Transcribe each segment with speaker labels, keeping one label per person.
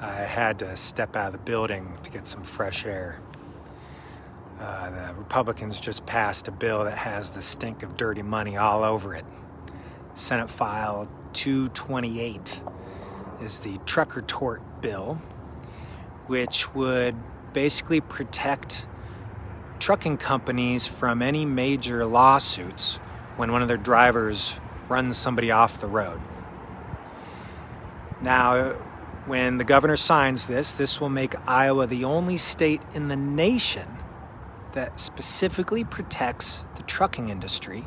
Speaker 1: I had to step out of the building to get some fresh air. The Republicans just passed a bill that has the stink of dirty money all over it. Senate File 228 is the trucker tort bill, which would basically protect trucking companies from any major lawsuits when one of their drivers runs somebody off the road. Now, when the governor signs this will make Iowa the only state in the nation that specifically protects the trucking industry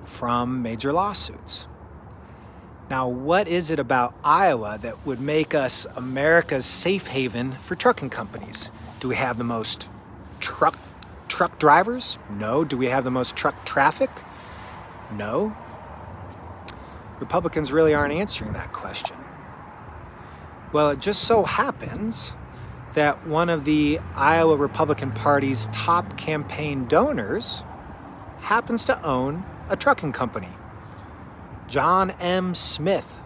Speaker 1: from major lawsuits. Now, what is it about Iowa that would make us America's safe haven for trucking companies? Do we have the most truck drivers? No. Do we have the most truck traffic? No. Republicans really aren't answering that question. Well, it just so happens that one of the Iowa Republican Party's top campaign donors happens to own a trucking company. John M. Smith,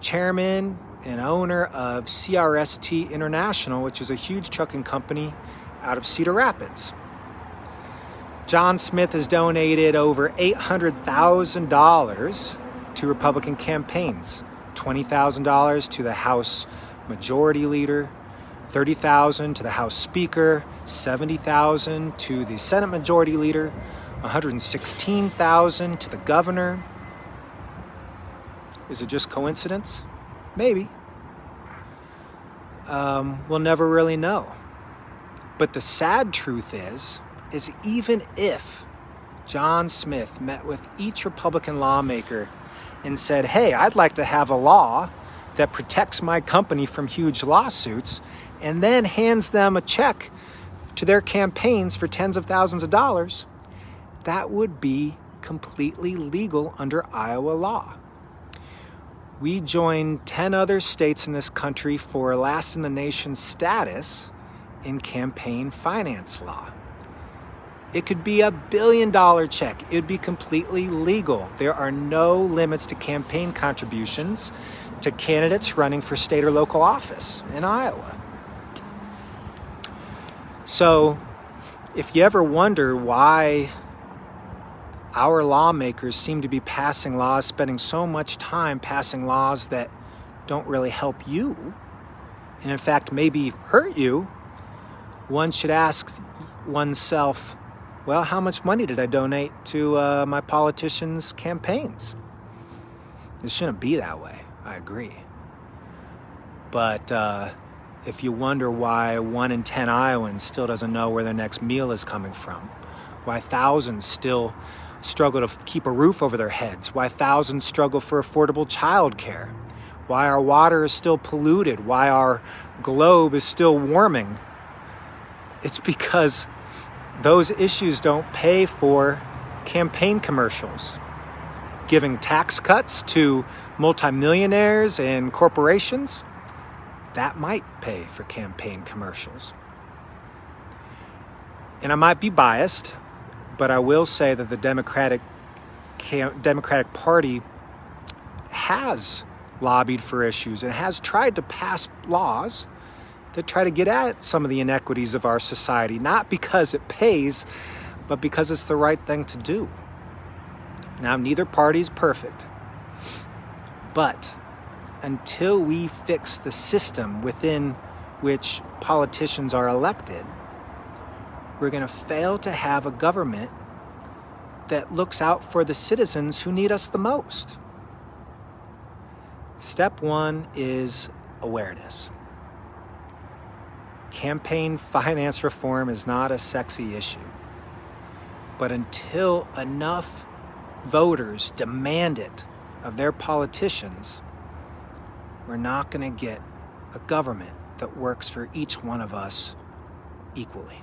Speaker 1: chairman and owner of CRST International, which is a huge trucking company out of Cedar Rapids. John Smith has donated over $800,000 to Republican campaigns, $20,000 to the House Majority Leader, $30,000 to the House Speaker, $70,000 to the Senate Majority Leader, $116,000 to the governor. Is it just coincidence? Maybe. We'll never really know. But the sad truth is even if John Smith met with each Republican lawmaker and said, hey, I'd like to have a law that protects my company from huge lawsuits, and then hands them a check to their campaigns for tens of thousands of dollars, that would be completely legal under Iowa law. We joined 10 other states in this country for last in the nation status in campaign finance law. It could be $1 billion check. It would be completely legal. There are no limits to campaign contributions to candidates running for state or local office in Iowa. So, if you ever wonder why our lawmakers seem to be passing laws, spending so much time passing laws that don't really help you, and in fact maybe hurt you, one should ask oneself, well, how much money did I donate to my politicians' campaigns? It shouldn't be that way, I agree. But if you wonder why 1 in 10 Iowans still doesn't know where their next meal is coming from, why thousands still struggle to keep a roof over their heads, why thousands struggle for affordable child care, why our water is still polluted, why our globe is still warming, it's because those issues don't pay for campaign commercials. Giving tax cuts to multimillionaires and corporations, that might pay for campaign commercials. And I might be biased, but I will say that the Democratic Party has lobbied for issues and has tried to pass laws that try to get at some of the inequities of our society, not because it pays, but because it's the right thing to do. Now, neither party is perfect, but until we fix the system within which politicians are elected, we're going to fail to have a government that looks out for the citizens who need us the most. Step 1 is awareness. Campaign finance reform is not a sexy issue. But until enough voters demand it of their politicians, we're not going to get a government that works for each one of us equally.